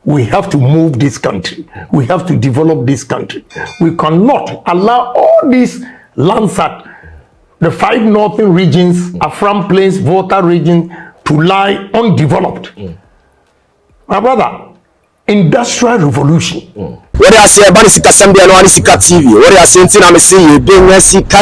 we have to move this country. We have to develop this country. We cannot allow all these lands at the 5 northern regions, Afram Plains, Volta region, to lie undeveloped. My brother, industrial revolution. What I say about Sika Sambia and Sika TV, what I say, I'm saying, you bring a Sika,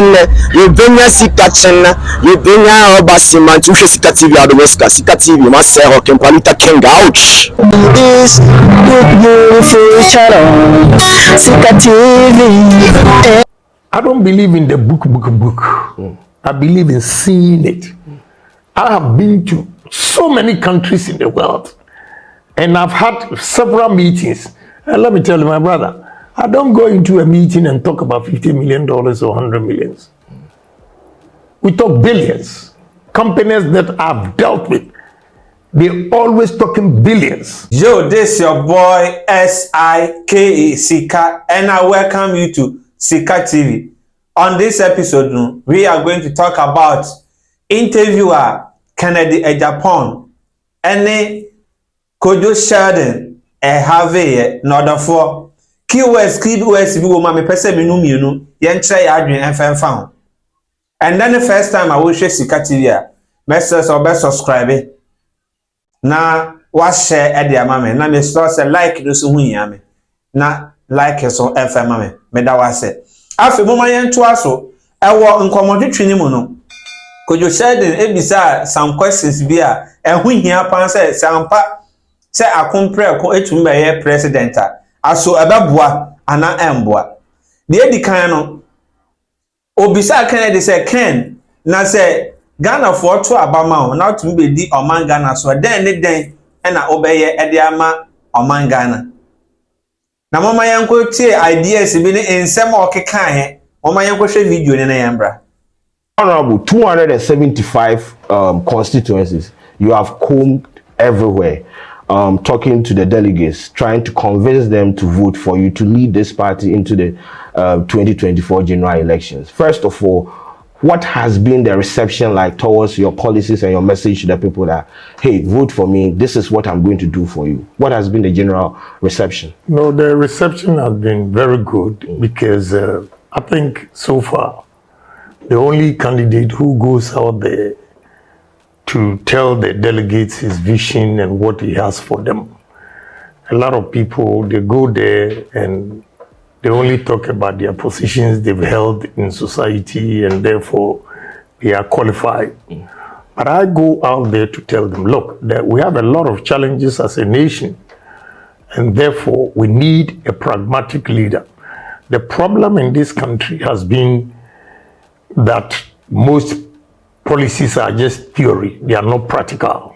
you bring a Sika Chena, you bring a Obasiman to Sika TV out of West Sika TV, myself, can Palita King ouch. This beautiful channel, Sika TV. I don't believe in the book. I believe in seeing it. I have been to so many countries in the world, and I've had several meetings. And let me tell you, my brother, I don't go into a meeting and talk about $50 million or $100 million. We talk billions. Companies that I've dealt with, they always talking billions. Yo, this your boy S-I-K-E Sika, and I welcome you to Sika TV. On this episode, we are going to talk about interviewer Kennedy Agyapong and Kojo Sheldon have another for keywords bi wo ma me pese menu mienu ye nkyere ya adwen enfenfa. And then the first time I will share Sika TV a message or be subscribe na wa share e dia ma me na me store say like do so hu ya me na like so FM ma me da wa say afi mo ma ye nto aso e wo nkomodwetwe ni mu no Kojo Sheldon ebisa some questions bi a hu hia pan say sampa say akompre ko etum be ye president aso ebeboa ana emboa de edikan no obisa Kennedy say Ken na say Ghana for to abama o na to be di oman Ghana so den ne den na obeye e de ama oman Ghana na mama yanko tie ideas bi ne ensem okekan he mama yanko hwe video ne na yambra. Honorable, 275 constituencies you have combed everywhere. Talking to the delegates, trying to convince them to vote for you to lead this party into the 2024 general elections. First of all, what has been the reception like towards your policies and your message to the people that, hey, vote for me, this is what I'm going to do for you? What has been the general reception? No, the reception has been very good because I think so far, the only candidate who goes out there to tell the delegates his vision and what he has for them. A lot of people, they go there and they only talk about their positions they've held in society and therefore they are qualified. But I go out there to tell them, look, that we have a lot of challenges as a nation and therefore we need a pragmatic leader. The problem in this country has been that most policies are just theory, they are not practical.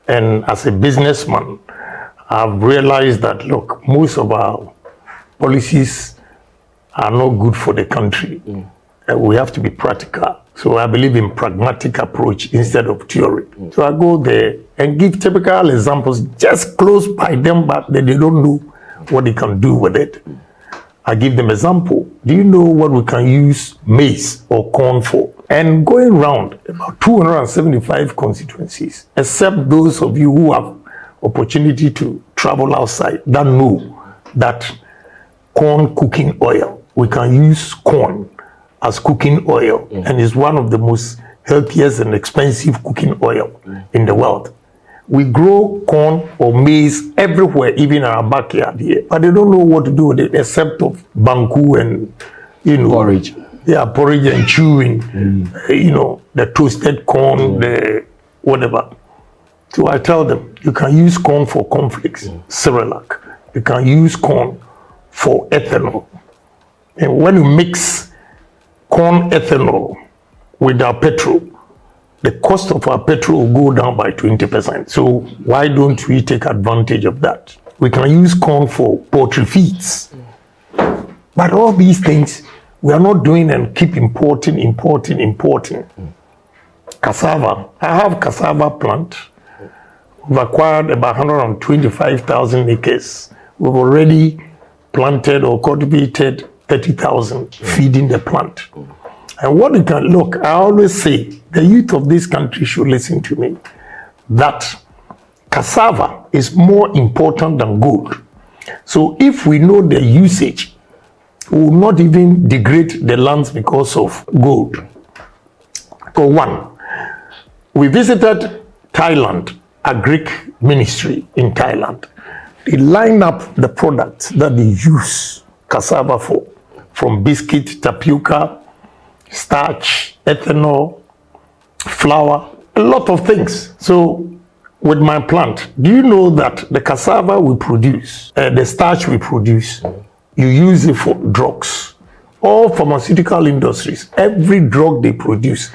And as a businessman, I've realized that, look, most of our policies are not good for the country. We have to be practical. So I believe in pragmatic approach instead of theory. So I go there and give typical examples just close by them, but they don't know what they can do with it. I give them example. Do you know what we can use maize or corn for? And going around about 275 constituencies, except those of you who have opportunity to travel outside that know that corn cooking oil, we can use corn as cooking oil, and it's one of the most healthiest and expensive cooking oil in the world. We grow corn or maize everywhere, even in our backyard here, but they don't know what to do with it except of banku and, Porridge. Yeah, porridge and chewing, the toasted corn, the whatever. So I tell them, you can use corn for cornflakes, Cerelac. You can use corn for ethanol. And when you mix corn ethanol with our petrol, the cost of our petrol will go down by 20%. So why don't we take advantage of that? We can use corn for poultry feeds. But all these things, we are not doing and keep importing. Cassava. I have cassava plant. We've acquired about 125,000 acres. We've already planted or cultivated 30,000 feeding the plant. And what you can look, I always say, the youth of this country should listen to me, that cassava is more important than gold. So if we know the usage, we will not even degrade the lands because of gold. For one, we visited Thailand, Agric ministry in Thailand. They line up the products that they use cassava for, from biscuit, tapioca, starch, ethanol, flour, a lot of things. So with my plant, do you know that the cassava we produce, the starch we produce, you use it for drugs. All pharmaceutical industries, every drug they produce,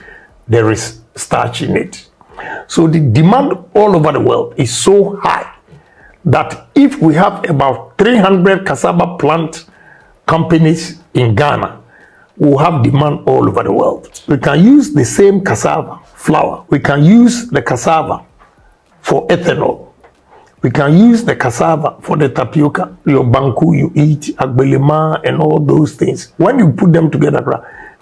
there is starch in it. So the demand all over the world is so high that if we have about 300 cassava plant companies in Ghana, we'll have demand all over the world. We can use the same cassava flour. We can use the cassava for ethanol. We can use the cassava for the tapioca, your banku you eat, agbelema, and all those things. When you put them together,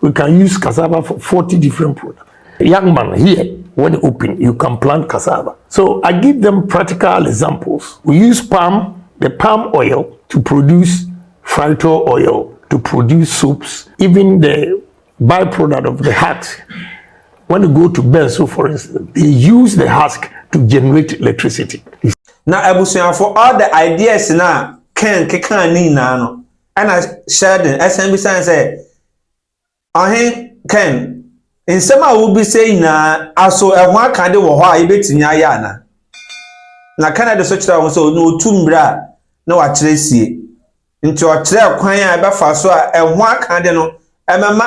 we can use cassava for 40 different products. Young man here, when you open, you can plant cassava. So I give them practical examples. We use the palm oil to produce frito oil, to produce soaps, even the byproduct of the husk. When you go to benzo, for instance, they use the husk to generate electricity. Now, Ebusian, for all the ideas now, Ken Kekani Nano, and I Sheldon, SMB say, Ken, in some I will be saying, also a one kind of why bit in Yayana. Now, Canada such that was so no tumbra, no at see. Into a trail quine, I buffer so a one kind of no,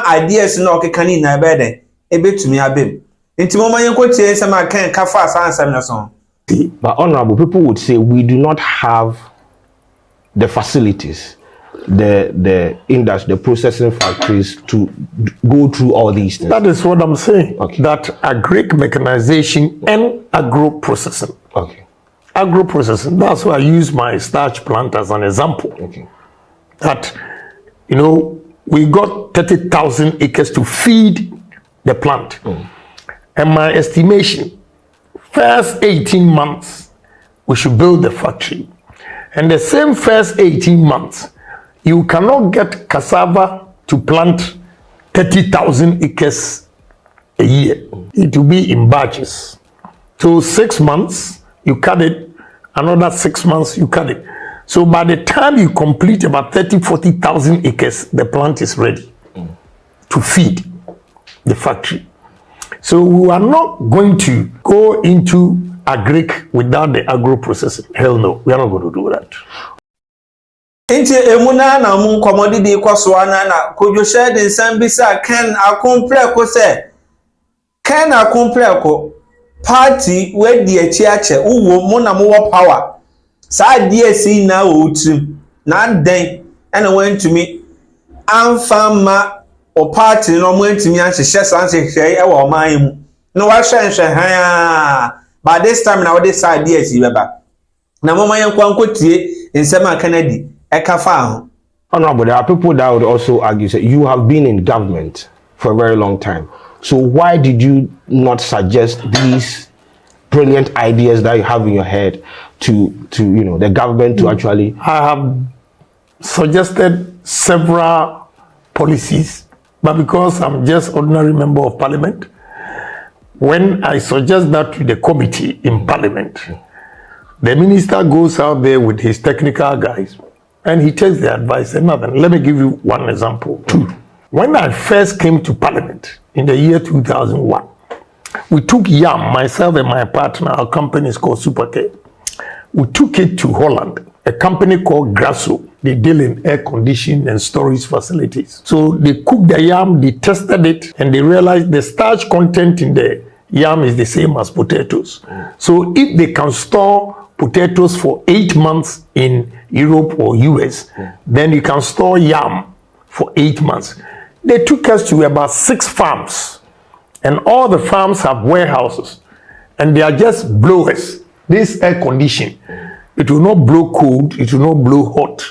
ideas no canina bed, a bit to me a bit. Into Mama, you could say some I can't fast answer a song. But honorable people would say we do not have the facilities, the industry, the processing factories to go through all these things. That is what I'm saying. Okay. That agric mechanization and agro processing. Okay. Agro processing. That's why I use my starch plant as an example. Okay. That, you know, we got 30,000 acres to feed the plant. And my estimation, first 18 months, we should build the factory. And the same first 18 months, you cannot get cassava to plant 30,000 acres a year. It will be in batches. So 6 months, you cut it. Another 6 months, you cut it. So by the time you complete about 40,000 acres, the plant is ready to feed the factory. So we are not going to go into agric without the agro processing. Hell no, we are not going to do that. Inti emuna na mun commodity kwaswana na kojo Sheldon sambisa Ken akompreko se Ken akompreko party we di echiache uwo mo na mo power sa DSC na otrim na den and went to me amfama o party no mo ntimi ahyehyɛ sanse hwɛ e wo man mu no wa hwɛnhwɛ han by this time na we dey side DSC beba na mo man yankwankotie nsema Kennedy Honorable, there are people that would also argue that you have been in government for a very long time. So why did you not suggest these brilliant ideas that you have in your head to the government to actually? I have suggested several policies, but because I'm just ordinary member of parliament, when I suggest that to the committee in parliament, the minister goes out there with his technical guys and he takes the advice and nothing. Let me give you one example too. When I first came to parliament in the year 2001, we took yam, myself and my partner, our company is called Supercare. We took it to Holland, a company called Grasso. They deal in air conditioning and storage facilities. So they cooked the yam, they tested it, and they realized the starch content in the yam is the same as potatoes. So if they can store potatoes for 8 months in Europe or US, then you can store yam for 8 months. They took us to about 6 farms, and all the farms have warehouses, and they are just blowers. This air condition, it will not blow cold, it will not blow hot.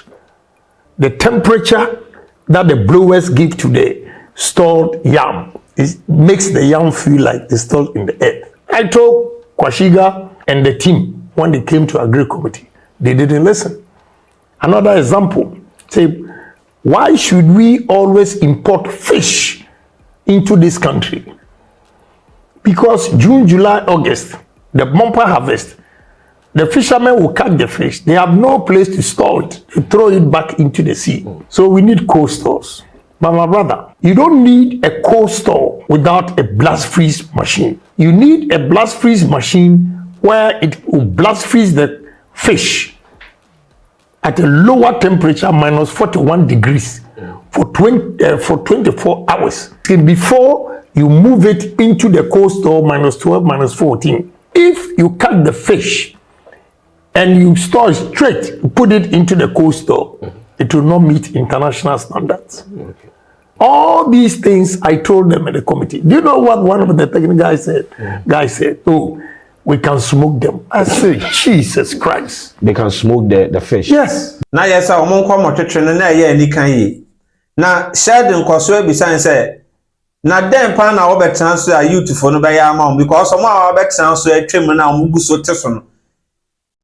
The temperature that the blowers give to the stored yam makes the yam feel like it's stored in the earth. I told Kwashiga and the team when they came to Agric committee. They didn't listen. Another example, say, why should we always import fish into this country? Because June, July, August, the bumper harvest, the fishermen will catch the fish. They have no place to store it. They throw it back into the sea. So we need cold stores. But my brother, you don't need a cold store without a blast freeze machine. You need a blast freeze machine where it will blast freeze the fish at a lower temperature, minus 41 degrees, for 24 hours. And before you move it into the cold store, minus 12, minus 14. If you cut the fish and you store it straight, put it into the cold store, it will not meet international standards. Okay. All these things I told them at the committee. Do you know what one of the technical guys said? Guy said, oh, we can smoke them. I said, Jesus Christ. They can smoke the fish. Yes. Na yes, I won't come out to na ye ni kan yi. Na Sheldon kwaso ebisan say na den pa na obetan so a youth for no be ya ma because some obetan so atwem na omugu so te so no.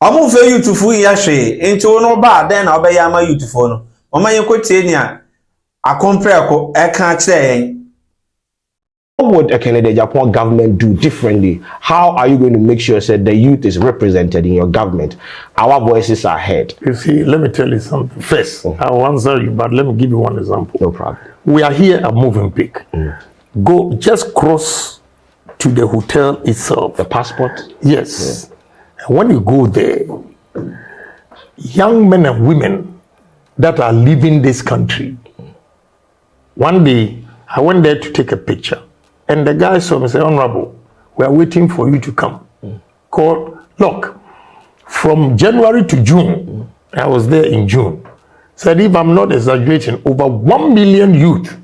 Omo fe youth fu ya hwe enti no ba den na obe ya ma youth for no. Oma yen kotie ni a akompreko e kan kire. What would a Kennedy Agyapong government do differently? How are you going to make sure that the youth is represented in your government? Our voices are heard. You see, let me tell you something. First, I'll answer you, but let me give you one example. No problem. We are here at Moving Peak. Go, just cross to the hotel itself. The passport? Yes. And when you go there, young men and women that are leaving this country, one day I went there to take a picture. And the guy saw me say, Honorable, we are waiting for you to come. Called, look, from January to June, I was there in June. Said, if I'm not exaggerating, over 1 million youth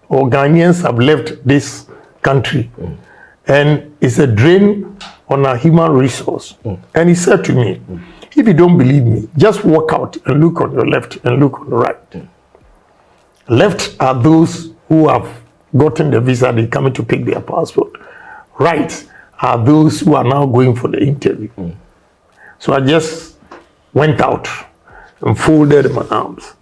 or Ghanaians have left this country. And it's a drain on our human resource. And he said to me, if you don't believe me, just walk out and look on your left and look on the right. Left are those who have gotten the visa, they coming to pick their passport. Right are those who are now going for the interview. So I just went out and folded my arms,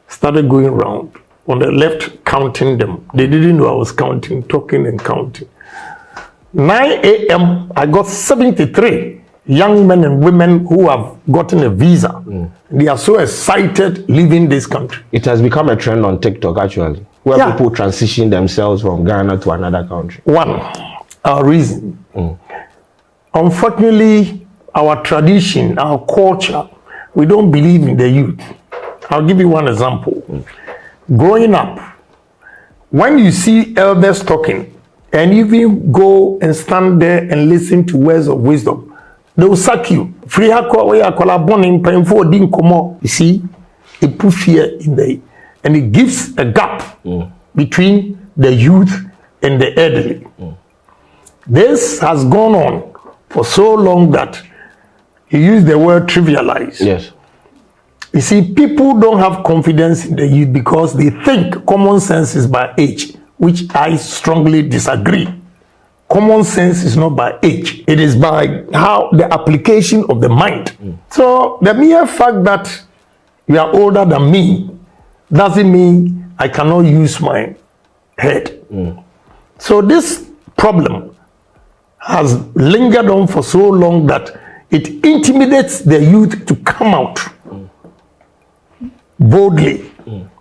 started going around. On the left, counting them. They didn't know I was counting, talking and counting. 9 a.m., I got 73 young men and women who have gotten a visa. They are so excited leaving this country. It has become a trend on TikTok, actually, where people transition themselves from Ghana to another country. One, our reason. Unfortunately, our tradition, our culture, we don't believe in the youth. I'll give you one example. Growing up, when you see elders talking, and even go and stand there and listen to words of wisdom, they will sack you. Free you see, it put fear in the, and it gives a gap between the youth and the elderly. This has gone on for so long that you use the word trivialize. Yes. You see, people don't have confidence in the youth because they think common sense is by age, which I strongly disagree. Common sense is not by age. It is by how the application of the mind. So the mere fact that you are older than me doesn't mean I cannot use my head. So this problem has lingered on for so long that it intimidates the youth to come out boldly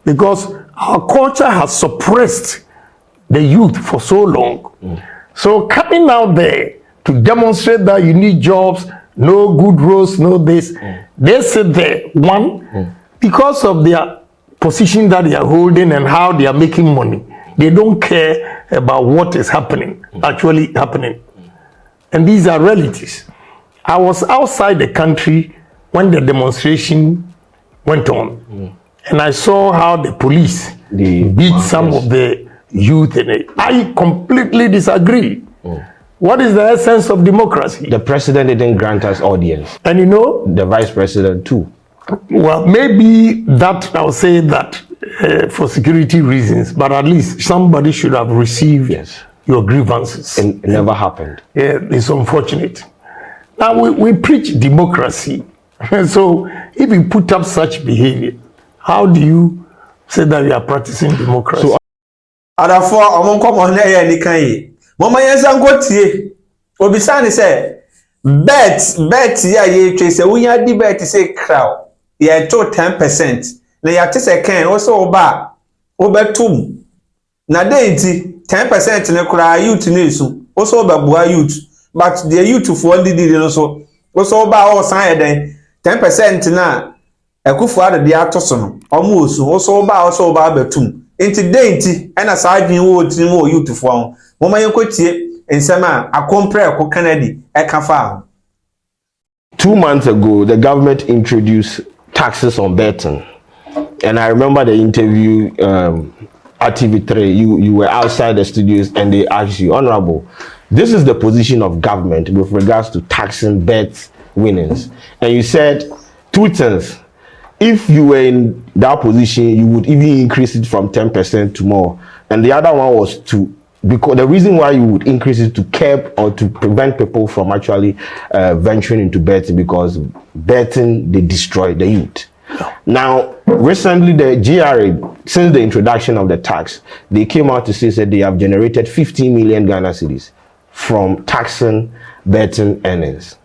because our culture has suppressed the youth for so long. So coming out there to demonstrate that you need jobs, no good roads, no this, they sit there, one, because of their position that they are holding and how they are making money. They don't care about what is happening, actually happening. And these are realities. I was outside the country when the demonstration went on. And I saw how the police beat some of the youth in it. I completely disagree. What is the essence of democracy? The president didn't grant us audience. And you know, the vice president too. Well, maybe that I'll say that for security reasons, but at least somebody should have received your grievances. And it never happened. Yeah, it's unfortunate. Now we preach democracy. So if you put up such behavior, how do you say that you are practicing democracy? So, Adafo omonkomo na ye nikan yi. Mama yensa nkotie. Obisa ni say bet ya ye twe say wunya di bet say crowd. Ye to 10%. Na ya te say kan wo so oba obetum. Na dey nti 10% ne kura youth na esu. Wo so obabua youth. But the youth for the no so wo so oba o san eden 10% na ekufu ade de atoso no. Omo osu wo so oba betum. Inti dey nti ena sa adwen wo tiri mo youth for ho. Mama yenkotie ensem a akompre ko Kennedy e ka fa. 2 months ago, the government introduced taxes on betting. And I remember the interview at TV3, you were outside the studios and they asked you, Honorable, this is the position of government with regards to taxing bet winnings. And you said 2 things. If you were in that position, you would even increase it from 10% to more. And the other one was because the reason why you would increase it to curb or to prevent people from actually venturing into betting, because betting, they destroy the youth. Now, recently the GRA, since the introduction of the tax, they came out to say that they have generated 15 million Ghana cedis from taxing betting earnings.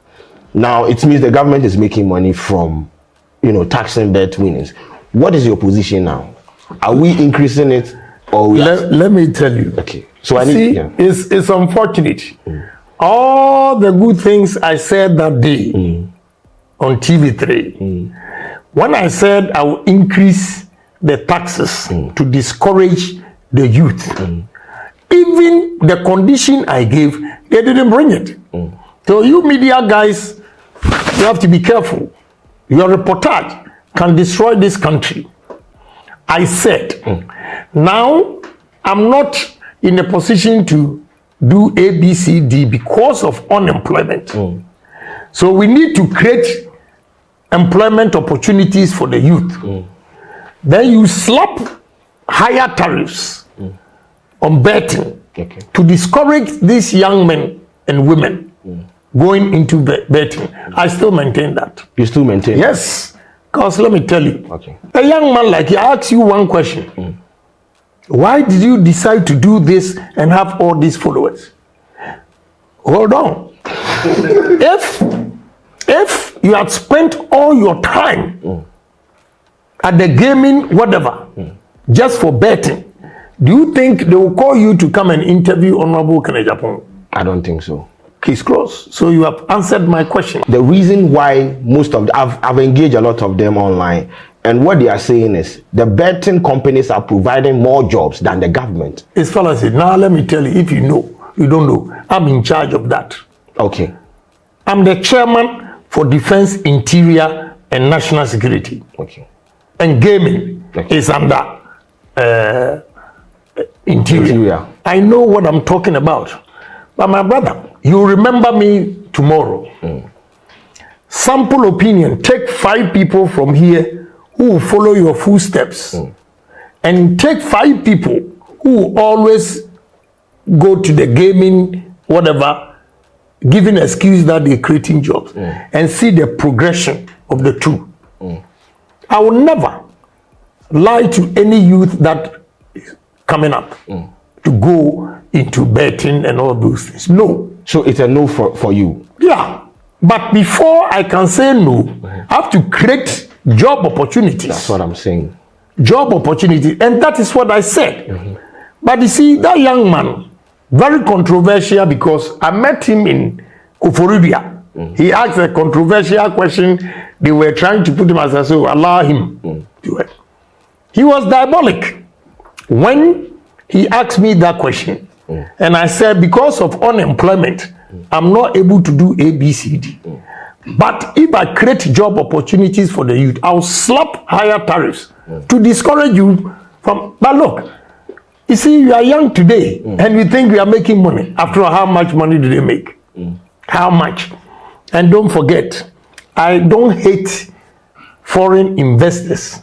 Now, it means the government is making money from, taxing bet winnings. What is your position now? Are we increasing it or let me tell you. Okay. So I need. It's unfortunate. All the good things I said that day on TV3, when I said I will increase the taxes to discourage the youth, even the condition I gave, they didn't bring it. So you media guys, you have to be careful. Your reportage can destroy this country. I said, now I'm not in a position to do A, B, C, D because of unemployment. So we need to create employment opportunities for the youth. Then you slap higher tariffs on betting to discourage these young men and women going into betting. I still maintain that. You still maintain? Yes. Because let me tell you, a young man like you, I ask you one question. Why did you decide to do this and have all these followers? Hold on. If you had spent all your time at the gaming, whatever, just for betting, do you think they will call you to come and interview Honorable Kennedy Agyapong? I don't think so. Case closed. So you have answered my question. The reason why most of I've engaged a lot of them online, and what they are saying is the betting companies are providing more jobs than the government. It's fallacy. Now let me tell you, if you know, you don't know. I'm in charge of that. Okay. I'm the chairman for Defense, Interior, and National Security. Okay. And gaming is under Interior. I know what I'm talking about. But my brother, you remember me tomorrow. Sample opinion. Take 5 people from here who will follow your footsteps. And take 5 people who will always go to the gaming, whatever, giving excuse that they're creating jobs. And see the progression of the two. I will never lie to any youth that is coming up to go into betting and all those things. No. So it's a no for you? Yeah. But before I can say no, I have to create job opportunities. That's what I'm saying. Job opportunity. And that is what I said. But you see, that young man, very controversial because I met him in Koforidua. He asked a controversial question. They were trying to put him as a so allow him to it. He was diabolic when he asked me that question. And I said, because of unemployment, I'm not able to do A, B, C, D. But if I create job opportunities for the youth, I'll slap higher tariffs to discourage you from. But look, you see, you are young today and we think we are making money. After all, how much money do they make? How much? And don't forget, I don't hate foreign investors.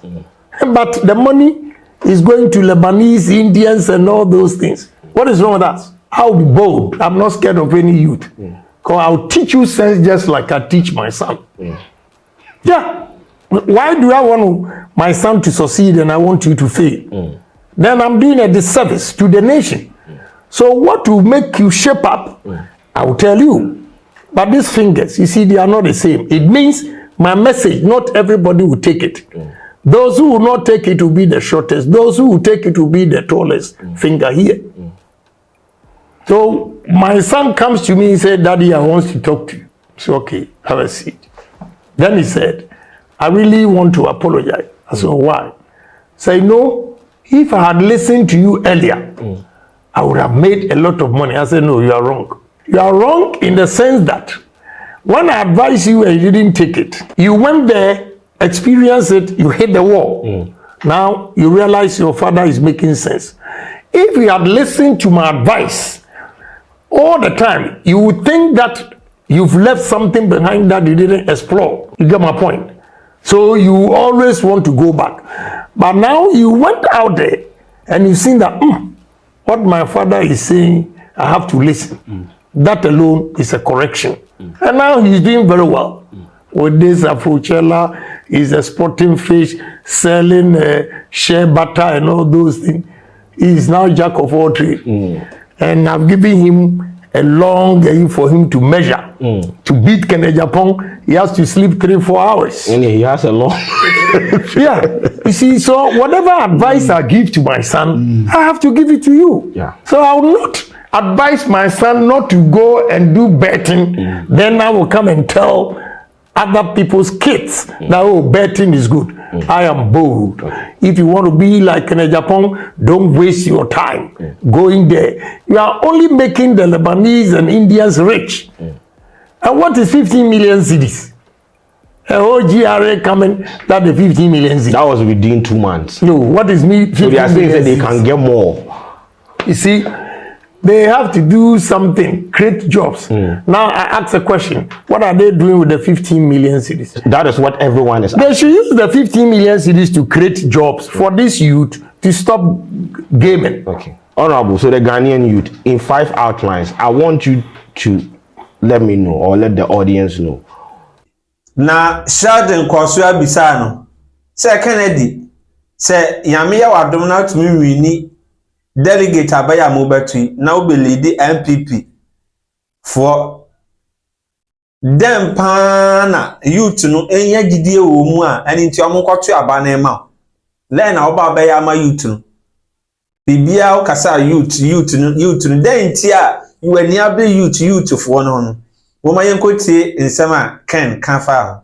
But the money is going to Lebanese, Indians, and all those things. What is wrong with that? I'll be bold. I'm not scared of any youth. Because I'll teach you sense just like I teach my son. Yeah. Why do I want my son to succeed and I want you to fail? Then I'm doing a disservice to the nation. So what will make you shape up, I will tell you. But these fingers, you see, they are not the same. It means my message, not everybody will take it. Those who will not take it will be the shortest. Those who will take it will be the tallest finger here. So my son comes to me and said, Daddy, I want to talk to you. So, okay, have a seat. Then he said, I really want to apologize. I said, why? Say, no, if I had listened to you earlier, I would have made a lot of money. I said, no, you are wrong. You are wrong in the sense that when I advised you and you didn't take it, you went there, experienced it, you hit the wall. Now you realize your father is making sense. If you had listened to my advice all the time, you would think that you've left something behind that you didn't explore. You get my point? So you always want to go back. But now you went out there and you've seen that what my father is saying, I have to listen. That alone is a correction. And now he's doing very well. With this Afrochella, he's exporting fish, selling shea butter and all those things. He's now jack of all trades. And I've given him a long game for him to measure. To beat Kennedy Agyapong, he has to sleep 3-4 hours. And he has a long... Yeah. You see, so whatever advice I give to my son, I have to give it to you. Yeah. So I will not advise my son not to go and do betting. Then I will come and tell other people's kids that, oh, betting is good. I am bold. If you want to be like Kennedy Agyapong, don't waste your time going there. You are only making the Lebanese and Indians rich. And what is 15 million cedis? A whole GRA coming, that the 15 million cedis. That was within 2 months. No, what is me? 15 So they are saying that they cedis? can get more. You see, they have to do something, create jobs. Now I ask a question: what are they doing with the 15 million cedis? That is what everyone is. They should use the 15 million cedis to create jobs for this youth to stop gaming. Okay. Honorable, so the Ghanaian youth, in 5 outlines, I want you to let me know or let the audience know. Na Sheldon kwasua bisa no. Say Kennedy, say yame ya wadom na tumi wini delegate abaya mo betui na obe lead MPP for dem pa na youth no enya gidie wo mu a eni nti omonkoto aba na ma len na oba abaya ma youth no bibia o kasa youth no den nti a you ani abe youth for no Woma yenkotie nsema Ken Kanfa.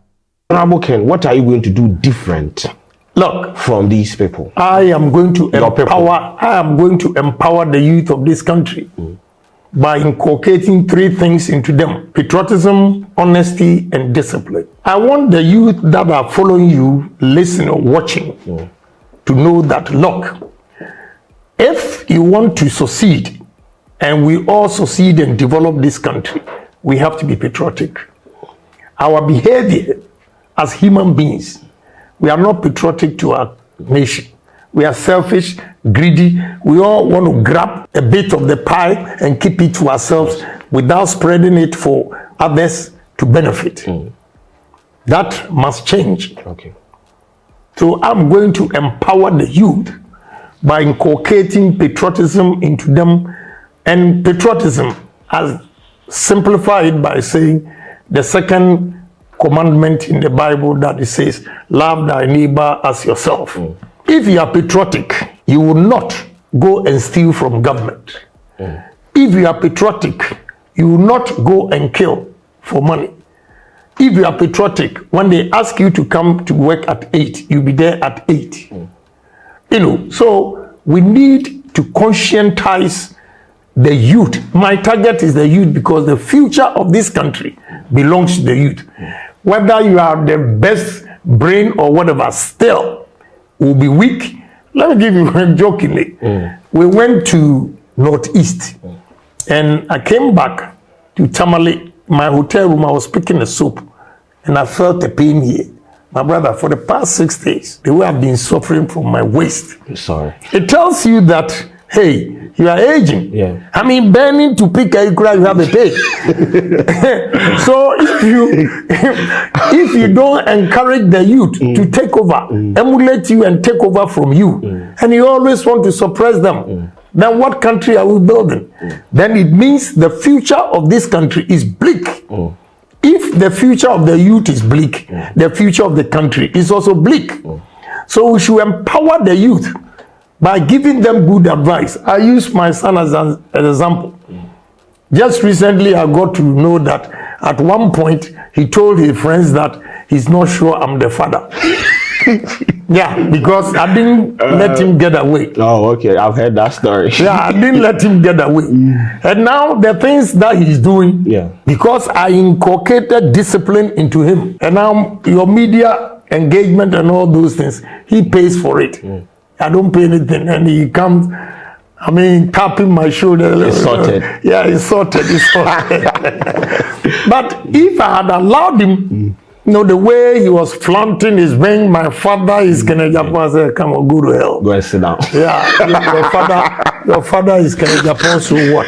Honorable Ken, what are you going to do different? Look, from these people? I am going to Your people. I am going to empower the youth of this country by inculcating 3 things into them: patriotism, honesty, and discipline. I want the youth that are following you, listening or watching, to know that, look, if you want to succeed, and we all succeed and develop this country, we have to be patriotic. Our behavior as human beings, we are not patriotic to our nation. We are selfish, greedy. We all want to grab a bit of the pie and keep it to ourselves without spreading it for others to benefit. That must change. Okay. So I'm going to empower the youth by inculcating patriotism into them. And patriotism, as simplified by saying the second commandment in the Bible that it says, love thy neighbor as yourself. If you are patriotic, you will not go and steal from government. If you are patriotic, you will not go and kill for money. If you are patriotic, when they ask you to come to work at 8, you'll be there at 8. You know, so we need to conscientize the youth. My target is the youth because the future of this country belongs to the youth. Whether you are the best brain or whatever, still will be weak. Let me give you jokingly. We went to Northeast and I came back to Tamale, my hotel room. I was picking a soap and I felt a pain here. My brother, for the past 6 days, the way I've been suffering from my waist. Sorry. It tells you that, hey, you are aging. Yeah. I mean, burning to pick a cry, you have a pay. So if you don't encourage the youth to take over, emulate you and take over from you, and you always want to suppress them, then what country are we building? Then it means the future of this country is bleak. If the future of the youth is bleak, the future of the country is also bleak. So we should empower the youth by giving them good advice. I use my son as an example. Just recently, I got to know that at one point, he told his friends that he's not sure I'm the father. Yeah, because I didn't let him get away. Oh, okay. I've heard that story. Yeah, I didn't let him get away. And now the things that he's doing, because I inculcated discipline into him. And now your media engagement and all those things, he pays for it. I don't pay anything. And he comes, I mean, tapping my shoulder. It's sorted. Yeah, it's sorted. It's sorted. But if I had allowed him, you know, the way he was flaunting his ring, my father is Kennedy Agyapong. I said, come on, go to hell. Go and sit down. Yeah, your father is Kennedy Agyapong, so what?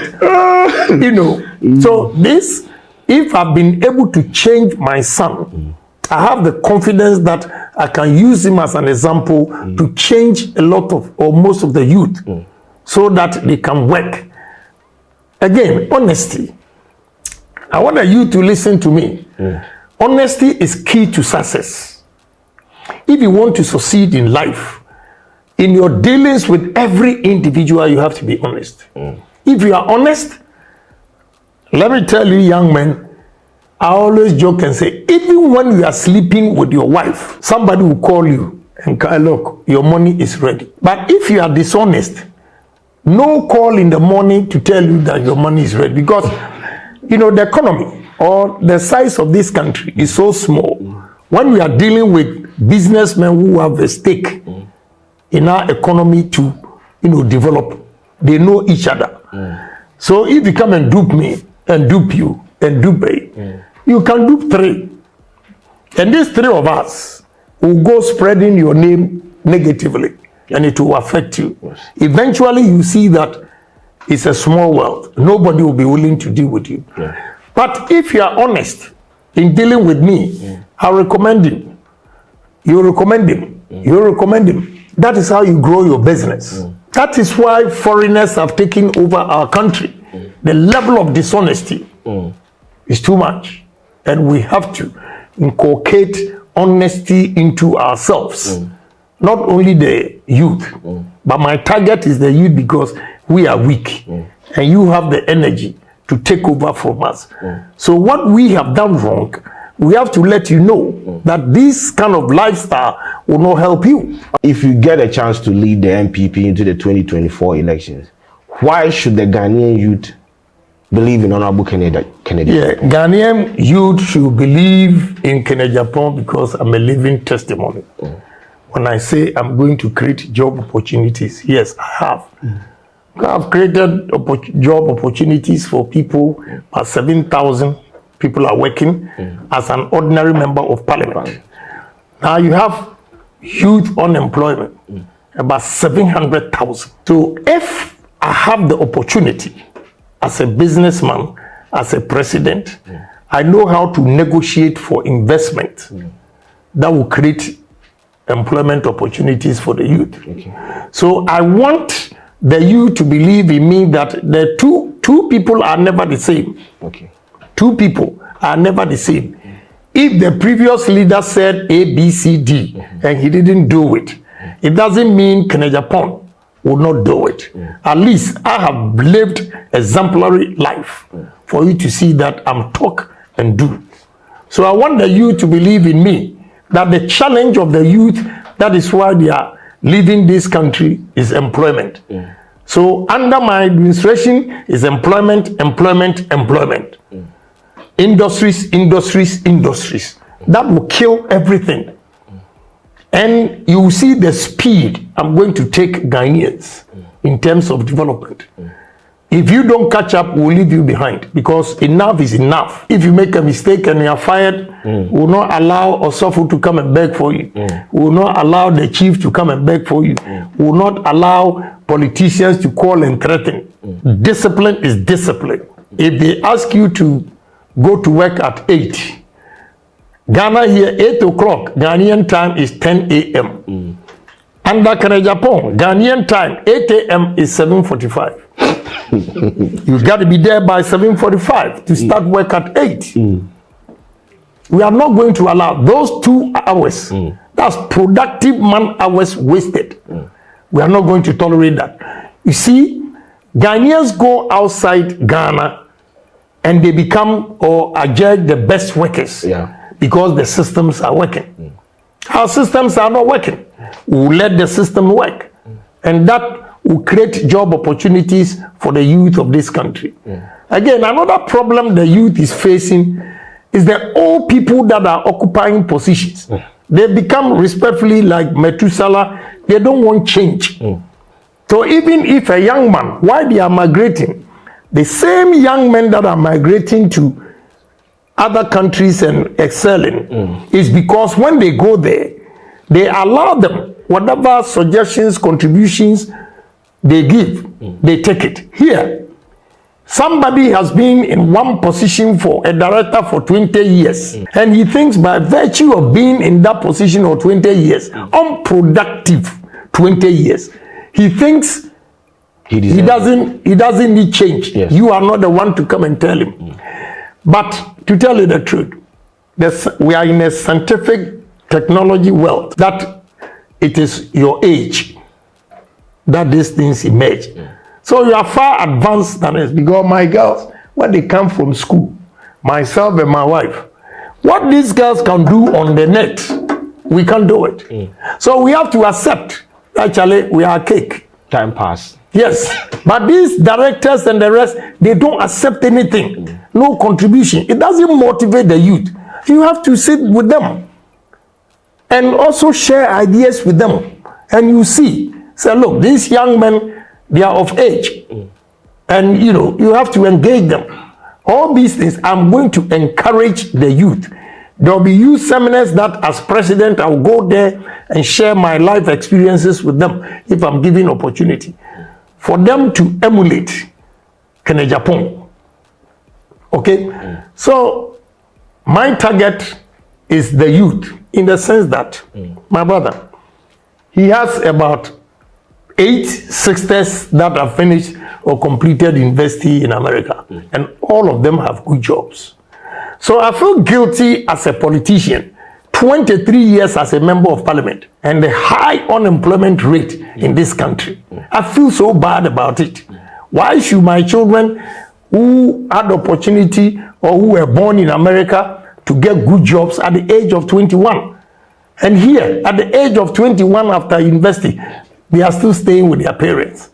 You know, so this, if I've been able to change my son, I have the confidence that I can use him as an example to change a lot of, or most of the youth, so that they can work. Again, honesty. I want the youth to listen to me. Honesty is key to success. If you want to succeed in life, in your dealings with every individual, you have to be honest. If you are honest, let me tell you, young men, I always joke and say, even when you are sleeping with your wife, somebody will call you and say, look, your money is ready. But if you are dishonest, no call in the morning to tell you that your money is ready, because you know the economy or the size of this country is so small. When we are dealing with businessmen who have a stake in our economy to, you know, develop, they know each other. So if you come and dupe me and dupe you and dupe me, you can dupe three, and these three of us will go spreading your name negatively, and it will affect you. Eventually you see that it's a small world. Nobody will be willing to deal with you. But if you are honest in dealing with me, I recommend him. You recommend him. You recommend him. That is how you grow your business. That is why foreigners have taken over our country. The level of dishonesty is too much. And we have to inculcate honesty into ourselves. Not only the youth, but my target is the youth, because we are weak. And you have the energy to take over from us. So what we have done wrong, we have to let you know that this kind of lifestyle will not help you. If you get a chance to lead the MPP into the 2024 elections, why should the Ghanaian youth believe in Honorable Kennedy? Yeah, Ghanaian youth should believe in Kennedy Agyapong because I'm a living testimony. When I say I'm going to create job opportunities, yes, I have. I've created job opportunities for people. About 7,000 people are working as an ordinary member of parliament. Now you have youth unemployment, about 700,000. So if I have the opportunity as a businessman, as a president, I know how to negotiate for investment that will create employment opportunities for the youth. So I want the youth to believe in me that the two people are never the same. Two people are never the same. If the previous leader said A, B, C, D, and he didn't do it, it doesn't mean Kennedy Agyapong will not do it. At least I have lived exemplary life for you to see that I'm talk and do. So I want the youth to believe in me, that the challenge of the youth, that is why they are leaving this country, is employment. So under my administration is employment. Industries. That will kill everything. And you will see the speed I'm going to take Ghanaians in terms of development. If you don't catch up, we'll leave you behind, because enough is enough. If you make a mistake and you are fired, we'll not allow Osofo to come and beg for you. We'll not allow the chief to come and beg for you. We'll not allow politicians to call and threaten. Discipline is discipline. If they ask you to go to work at 8, Ghana here 8 o'clock, Ghanaian time is 10 a.m. Under Agyapong, Ghanaian time 8 a.m. is 7:45. You got to be there by 7:45 to start work at 8. We are not going to allow those 2 hours. That's productive man hours wasted. We are not going to tolerate that. You see, Ghanaians go outside Ghana and they become or are judged the best workers because the systems are working. Our systems are not working. We will let the system work, and that will create job opportunities for the youth of this country. Again, another problem the youth is facing is the old people that are occupying positions. They become respectfully like Methuselah. They don't want change. So even if a young man, while they are migrating, the same young men that are migrating to other countries and excelling is because when they go there, they allow them whatever suggestions, contributions they give, they take it. Here, somebody has been in one position for a director for 20 years, and he thinks by virtue of being in that position for 20 years, unproductive 20 years, he thinks he doesn't need change. You are not the one to come and tell him. But to tell you the truth, we are in a scientific technology world that it is your age that these things emerge. So you are far advanced than us, because my girls, when they come from school, myself and my wife, what these girls can do on the net, we can't do it. So we have to accept, actually, we are cake. Time pass. Yes, but these directors and the rest, they don't accept anything. No contribution. It doesn't motivate the youth. You have to sit with them and also share ideas with them. And you see, say, look, these young men, they are of age. And, you have to engage them. All these things, I'm going to encourage the youth. There will be youth seminars that, as president, I'll go there and share my life experiences with them if I'm given opportunity. For them to emulate Kennedy Agyapong. Okay? So, my target is the youth, in the sense that, my brother, he has about 8 sisters that have finished or completed university in America. And all of them have good jobs. So I feel guilty as a politician, 23 years as a member of parliament, and the high unemployment rate in this country. I feel so bad about it. Why should my children who had opportunity or who were born in America to get good jobs at the age of 21? And here, at the age of 21 after university, they are still staying with their parents.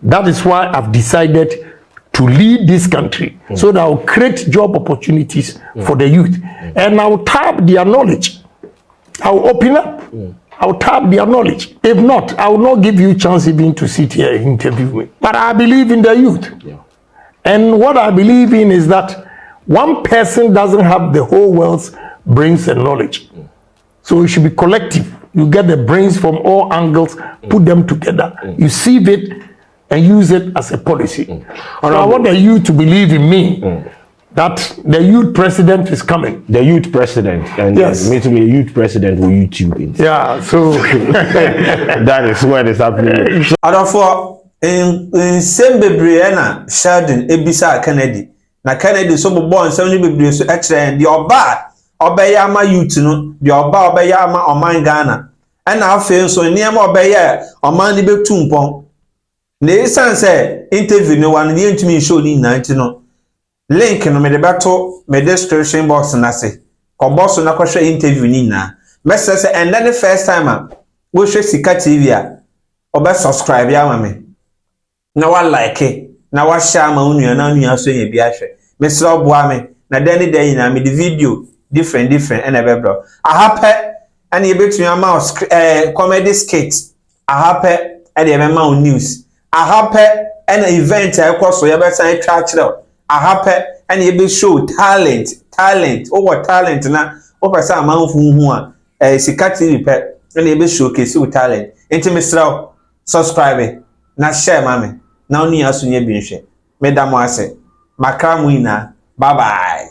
That is why I've decided to lead this country, so that I'll create job opportunities for the youth. And I'll tap their knowledge. I'll open up. I'll tap their knowledge. If not, I will not give you a chance even to sit here and interview me. But I believe in the youth. And what I believe in is that one person doesn't have the whole world's brains and knowledge. So it should be collective. You get the brains from all angles, put them together. You sieve it and use it as a policy. So I want the youth to believe in me, that the youth president is coming. The youth president. And yes, me to be a youth president with YouTube. Yeah, so that is what is happening. Adolfo, in same Brianna, Sheldon, Ebisa Kennedy. Na Kennedy so born 70 bebre so actually the Obayama youth no, the Obayama Oman Ghana. And I feel so near more Obaya Oman be tumpon. Ne san say interview no one near to me show ni 90 no. Link no me the battle me description box na say. Ko boss na ko share interview ni na. Message say and then the first time we share Sika TV a oba subscribe ya ma me. Na wa like na wa share ma unu na unu so ye bi ahwe. Me sro boa me na den day na me the video different and e be bro. I happy and you bet me comedy skits. I happy and you ma news. I happy ɛna event a ɛkɔ so yɛbɛsan atwa kyerɛ ahapɛ ɛna yɛbɛ show talent over talent na wopɛ sɛ amanfo hu a Sika TV pɛ ɛna yɛbɛ showcase wo talent enti mesrɛ subscribe na share ma me na oni aso nye bi nhwɛ me da mo ase makra mo ina bye bye